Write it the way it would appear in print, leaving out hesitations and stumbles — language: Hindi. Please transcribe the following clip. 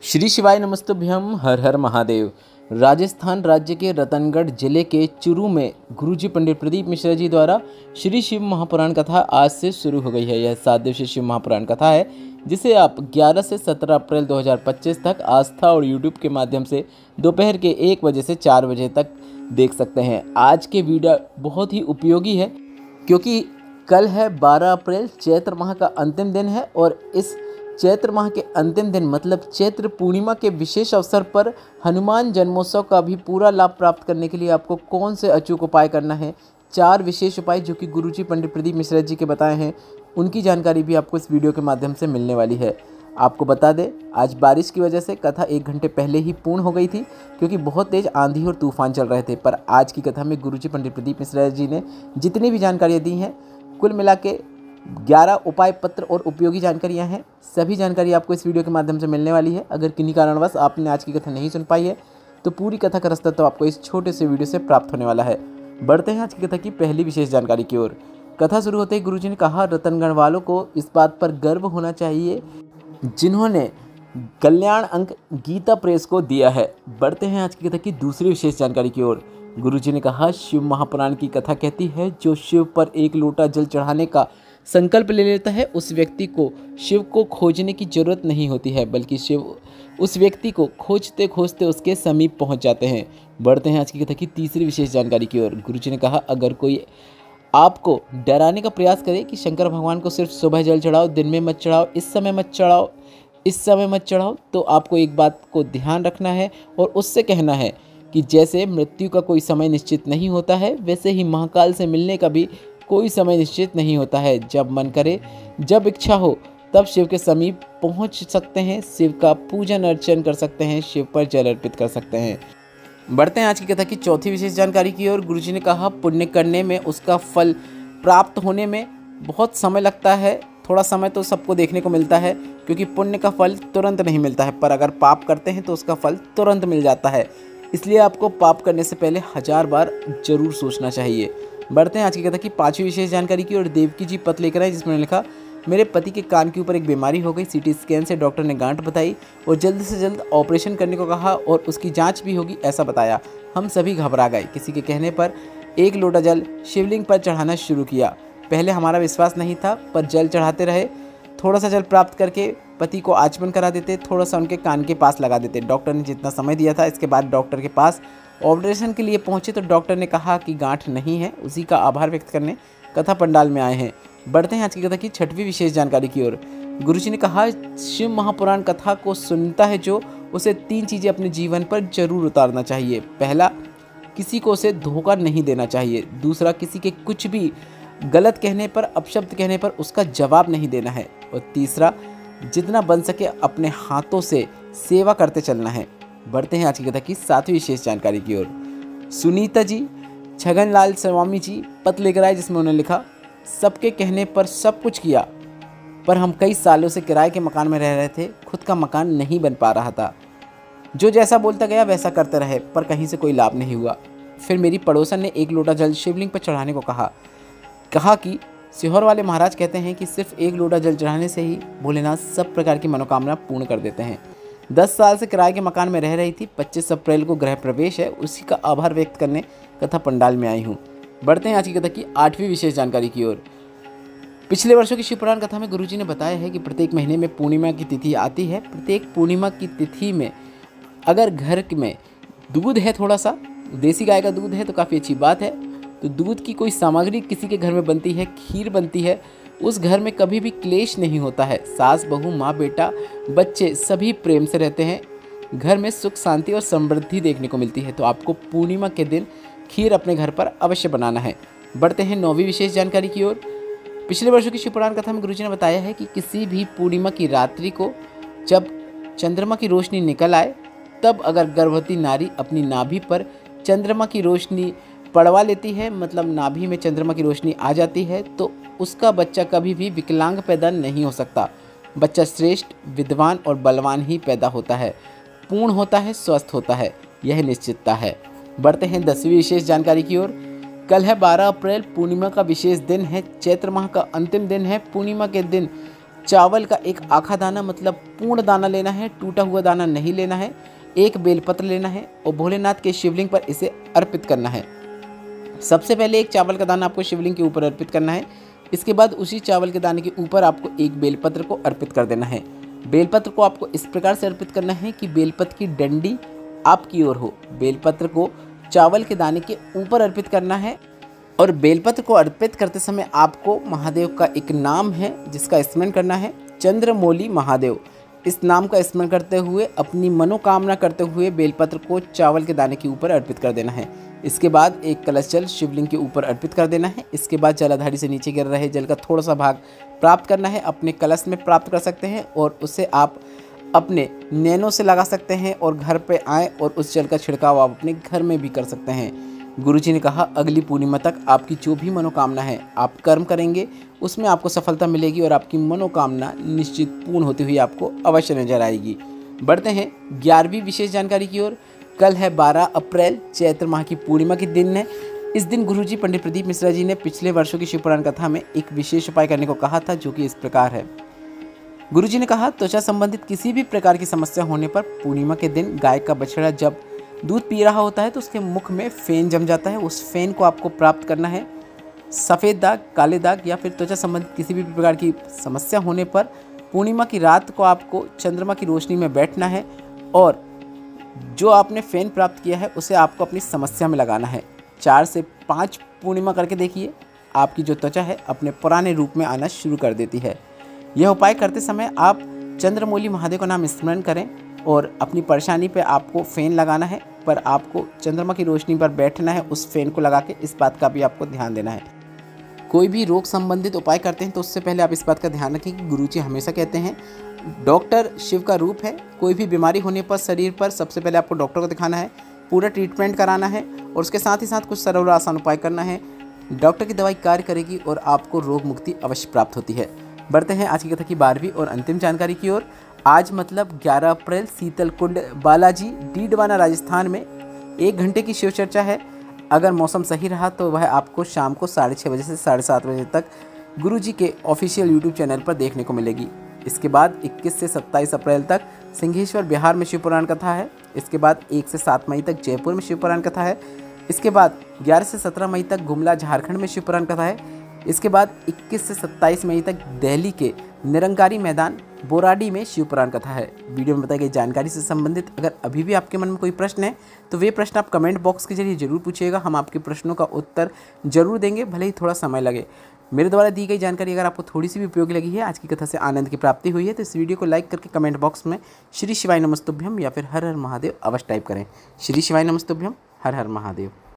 श्री शिवाय नमस्तुभ्यम। हर हर महादेव। राजस्थान राज्य के रतनगढ़ जिले के चुरू में गुरुजी पंडित प्रदीप मिश्रा जी द्वारा श्री शिव महापुराण कथा आज से शुरू हो गई है। यह 7 दिवसीय शिव महापुराण कथा है जिसे आप 11 से 17 अप्रैल 2025 तक आस्था और यूट्यूब के माध्यम से दोपहर के 1 बजे से 4 बजे तक देख सकते हैं। आज के वीडियो बहुत ही उपयोगी है क्योंकि कल है 12 अप्रैल, चैत्र माह का अंतिम दिन है और इस चैत्र माह के अंतिम दिन मतलब चैत्र पूर्णिमा के विशेष अवसर पर हनुमान जन्मोत्सव का भी पूरा लाभ प्राप्त करने के लिए आपको कौन से अचूक उपाय करना है। 4 विशेष उपाय जो कि गुरुजी पंडित प्रदीप मिश्रा जी के बताए हैं, उनकी जानकारी भी आपको इस वीडियो के माध्यम से मिलने वाली है। आपको बता दें, आज बारिश की वजह से कथा 1 घंटे पहले ही पूर्ण हो गई थी क्योंकि बहुत तेज़ आंधी और तूफान चल रहे थे। पर आज की कथा में गुरुजी पंडित प्रदीप मिश्रा जी ने जितनी भी जानकारियाँ दी हैं, कुल मिला के 11 उपाय पत्र और उपयोगी जानकारियां हैं। सभी जानकारी आपको इस वीडियो के माध्यम से मिलने वाली है। अगर किन्हीं कारणवश आपने आज की कथा नहीं सुन पाई है तो पूरी कथा का रास्ता तो आपको इस छोटे से वीडियो से प्राप्त होने वाला है। बढ़ते हैं आज की कथा की पहली विशेष जानकारी की ओर। कथा शुरू होते ही गुरुजी ने कहा, रतनगढ़ वालों को इस बात पर गर्व होना चाहिए जिन्होंने कल्याण अंक गीता प्रेस को दिया है। बढ़ते हैं आज की कथा की दूसरी विशेष जानकारी की ओर। गुरुजी ने कहा, शिव महापुराण की कथा कहती है, जो शिव पर 1 लोटा जल चढ़ाने का संकल्प ले लेता है उस व्यक्ति को शिव को खोजने की जरूरत नहीं होती है, बल्कि शिव उस व्यक्ति को खोजते खोजते उसके समीप पहुंच जाते हैं। बढ़ते हैं आज की कथा की तीसरी विशेष जानकारी की ओर। गुरुजी ने कहा, अगर कोई आपको डराने का प्रयास करे कि शंकर भगवान को सिर्फ सुबह जल चढ़ाओ, दिन में मत चढ़ाओ, इस समय मत चढ़ाओ, इस समय मत चढ़ाओ, तो आपको एक बात को ध्यान रखना है और उससे कहना है कि जैसे मृत्यु का कोई समय निश्चित नहीं होता है, वैसे ही महाकाल से मिलने का भी कोई समय निश्चित नहीं होता है। जब मन करे, जब इच्छा हो, तब शिव के समीप पहुंच सकते हैं, शिव का पूजन अर्चन कर सकते हैं, शिव पर जल अर्पित कर सकते हैं। बढ़ते हैं आज की कथा की चौथी विशेष जानकारी की ओर। गुरुजी ने कहा, पुण्य करने में उसका फल प्राप्त होने में बहुत समय लगता है। थोड़ा समय तो सबको देखने को मिलता है क्योंकि पुण्य का फल तुरंत नहीं मिलता है, पर अगर पाप करते हैं तो उसका फल तुरंत मिल जाता है। इसलिए आपको पाप करने से पहले 1000 बार जरूर सोचना चाहिए। बढ़ते हैं आज की कथा की 5वीं विशेष जानकारी की और। देवकी जी पत्र लेकर आए जिसमें लिखा, मेरे पति के कान के ऊपर एक बीमारी हो गई। सीटी स्कैन से डॉक्टर ने गांठ बताई और जल्द से जल्द ऑपरेशन करने को कहा और उसकी जांच भी होगी ऐसा बताया। हम सभी घबरा गए। किसी के कहने पर 1 लोटा जल शिवलिंग पर चढ़ाना शुरू किया। पहले हमारा विश्वास नहीं था, पर जल चढ़ाते रहे। थोड़ा सा जल प्राप्त करके पति को आचमन करा देते, थोड़ा सा उनके कान के पास लगा देते। डॉक्टर ने जितना समय दिया था, इसके बाद डॉक्टर के पास ऑपरेशन के लिए पहुंचे तो डॉक्टर ने कहा कि गांठ नहीं है। उसी का आभार व्यक्त करने कथा पंडाल में आए हैं। बढ़ते हैं आज की कथा की 6वीं विशेष जानकारी की ओर। गुरुजी ने कहा, शिव महापुराण कथा को सुनता है जो, उसे 3 चीज़ें अपने जीवन पर जरूर उतारना चाहिए। पहला, किसी को उसे धोखा नहीं देना चाहिए। दूसरा, किसी के कुछ भी गलत कहने पर, अपशब्द कहने पर उसका जवाब नहीं देना है। और तीसरा, जितना बन सके अपने हाथों से सेवा करते चलना है। बढ़ते हैं आज की कथा की 7वीं विशेष जानकारी की ओर। सुनीता जी छगनलाल स्वामी जी पत्र लेकर आए जिसमें उन्होंने लिखा, सबके कहने पर सब कुछ किया, पर हम कई सालों से किराए के मकान में रह रहे थे, खुद का मकान नहीं बन पा रहा था। जो जैसा बोलता गया वैसा करते रहे, पर कहीं से कोई लाभ नहीं हुआ। फिर मेरी पड़ोसन ने 1 लोटा जल शिवलिंग पर चढ़ाने को कहा कि सीहोर वाले महाराज कहते हैं कि सिर्फ 1 लोटा जल चढ़ाने से ही भोलेनाथ सब प्रकार की मनोकामना पूर्ण कर देते हैं। 10 साल से किराए के मकान में रह रही थी। 25 अप्रैल को गृह प्रवेश है, उसी का आभार व्यक्त करने कथा पंडाल में आई हूँ। बढ़ते हैं आज की कथा की 8वीं विशेष जानकारी की ओर। पिछले वर्षों की शिवपुराण कथा में गुरुजी ने बताया है कि प्रत्येक महीने में पूर्णिमा की तिथि आती है। प्रत्येक पूर्णिमा की तिथि में अगर घर में दूध है, थोड़ा सा देसी गाय का दूध है तो काफ़ी अच्छी बात है। तो दूध की कोई सामग्री किसी के घर में बनती है, खीर बनती है, उस घर में कभी भी क्लेश नहीं होता है। सास बहू, माँ बेटा, बच्चे सभी प्रेम से रहते हैं। घर में सुख शांति और समृद्धि देखने को मिलती है। तो आपको पूर्णिमा के दिन खीर अपने घर पर अवश्य बनाना है। बढ़ते हैं 9वीं विशेष जानकारी की ओर। पिछले वर्षों की शिवपुराण कथा में गुरुजी ने बताया है कि किसी भी पूर्णिमा की रात्रि को जब चंद्रमा की रोशनी निकल आए, तब अगर गर्भवती नारी अपनी नाभि पर चंद्रमा की रोशनी पड़वा लेती है, मतलब नाभि में चंद्रमा की रोशनी आ जाती है, तो उसका बच्चा कभी भी विकलांग पैदा नहीं हो सकता। बच्चा श्रेष्ठ, विद्वान और बलवान ही पैदा होता है, पूर्ण होता है, स्वस्थ होता है, यह निश्चितता है। बढ़ते हैं 10वीं विशेष जानकारी की ओर। कल है 12 अप्रैल, पूर्णिमा का विशेष दिन है। चैत्र माह का अंतिम दिन है। पूर्णिमा के दिन चावल का एक आखा दाना मतलब पूर्ण दाना लेना है, टूटा हुआ दाना नहीं लेना है। एक बेलपत्र लेना है और भोलेनाथ के शिवलिंग पर इसे अर्पित करना है। सबसे पहले एक चावल का दाना आपको शिवलिंग के ऊपर अर्पित करना है। इसके बाद उसी चावल के दाने के ऊपर आपको एक बेलपत्र को अर्पित कर देना है। बेलपत्र को आपको इस प्रकार से अर्पित करना है कि बेलपत्र की डंडी आपकी ओर हो। बेलपत्र को चावल के दाने के ऊपर अर्पित करना है और बेलपत्र को अर्पित करते समय आपको महादेव का एक नाम है जिसका स्मरण करना है, चंद्रमौली महादेव। इस नाम का स्मरण करते हुए अपनी मनोकामना करते हुए बेलपत्र को चावल के दाने के ऊपर अर्पित कर देना है। इसके बाद एक कलश जल शिवलिंग के ऊपर अर्पित कर देना है। इसके बाद जलाधारी से नीचे गिर रहे जल का थोड़ा सा भाग प्राप्त करना है, अपने कलश में प्राप्त कर सकते हैं और उसे आप अपने नैनों से लगा सकते हैं और घर पे आएँ और उस जल का छिड़काव आप अपने घर में भी कर सकते हैं। गुरुजी ने कहा अगली पूर्णिमा तक आपकी जो भी मनोकामना है आप कर्म करेंगे उसमें आपको सफलता मिलेगी और आपकी मनोकामना निश्चित पूर्ण होती हुई आपको अवश्य नजर आएगी। बढ़ते हैं 11वीं विशेष जानकारी की ओर। कल है 12 अप्रैल, चैत्र माह की पूर्णिमा के दिन है। इस दिन गुरुजी पंडित प्रदीप मिश्रा जी ने पिछले वर्षों की शिव पुराण कथा में एक विशेष उपाय करने को कहा था, जो कि इस प्रकार है। गुरुजी ने कहा त्वचा संबंधित किसी भी प्रकार की समस्या होने पर पूर्णिमा के दिन गाय का बछड़ा जब दूध पी रहा होता है तो उसके मुख में फेन जम जाता है। उस फेन को आपको प्राप्त करना है। सफ़ेद दाग, काले दाग या फिर त्वचा संबंधित किसी भी प्रकार की समस्या होने पर पूर्णिमा की रात को आपको चंद्रमा की रोशनी में बैठना है और जो आपने फेन प्राप्त किया है उसे आपको अपनी समस्या में लगाना है। 4 से 5 पूर्णिमा करके देखिए, आपकी जो त्वचा है अपने पुराने रूप में आना शुरू कर देती है। यह उपाय करते समय आप चंद्रमौली महादेव का नाम स्मरण करें और अपनी परेशानी पे आपको फ़ेन लगाना है, पर आपको चंद्रमा की रोशनी पर बैठना है उस फ़ेन को लगा के। इस बात का भी आपको ध्यान देना है। कोई भी रोग संबंधित उपाय करते हैं तो उससे पहले आप इस बात का ध्यान रखें कि गुरुजी हमेशा कहते हैं डॉक्टर शिव का रूप है। कोई भी बीमारी होने पर शरीर पर सबसे पहले आपको डॉक्टर को दिखाना है, पूरा ट्रीटमेंट कराना है और उसके साथ ही साथ कुछ सरल आसान उपाय करना है। डॉक्टर की दवाई कार्य करेगी और आपको रोग मुक्ति अवश्य प्राप्त होती है। बढ़ते हैं आज की कथा की 12वीं और अंतिम जानकारी की ओर। आज मतलब 11 अप्रैल शीतलकुंड बालाजी डीडवाना राजस्थान में 1 घंटे की शिव चर्चा है। अगर मौसम सही रहा तो वह आपको शाम को 6:30 बजे से 7:30 बजे तक गुरुजी के ऑफिशियल यूट्यूब चैनल पर देखने को मिलेगी। इसके बाद 21 से 27 अप्रैल तक सिंहेश्वर बिहार में शिव पुराण कथा है। इसके बाद 1 से 7 मई तक जयपुर में शिव पुराण कथा है। इसके बाद 11 से 17 मई तक गुमला झारखंड में शिव पुराण कथा है। इसके बाद 21 से 27 मई तक दिल्ली के निरंकारी मैदान बोराडी में शिव पुराण कथा है। वीडियो में बताई गई जानकारी से संबंधित अगर अभी भी आपके मन में कोई प्रश्न है तो वे प्रश्न आप कमेंट बॉक्स के जरिए जरूर पूछिएगा। हम आपके प्रश्नों का उत्तर जरूर देंगे, भले ही थोड़ा समय लगे। मेरे द्वारा दी गई जानकारी अगर आपको थोड़ी सी भी उपयोगी लगी है, आज की कथा से आनंद की प्राप्ति हुई है, तो इस वीडियो को लाइक करके कमेंट बॉक्स में श्री शिवाय नमस्तुभ्यम या फिर हर हर महादेव अवश्य टाइप करें। श्री शिवाय नमस्तुभ्यम, हर हर महादेव।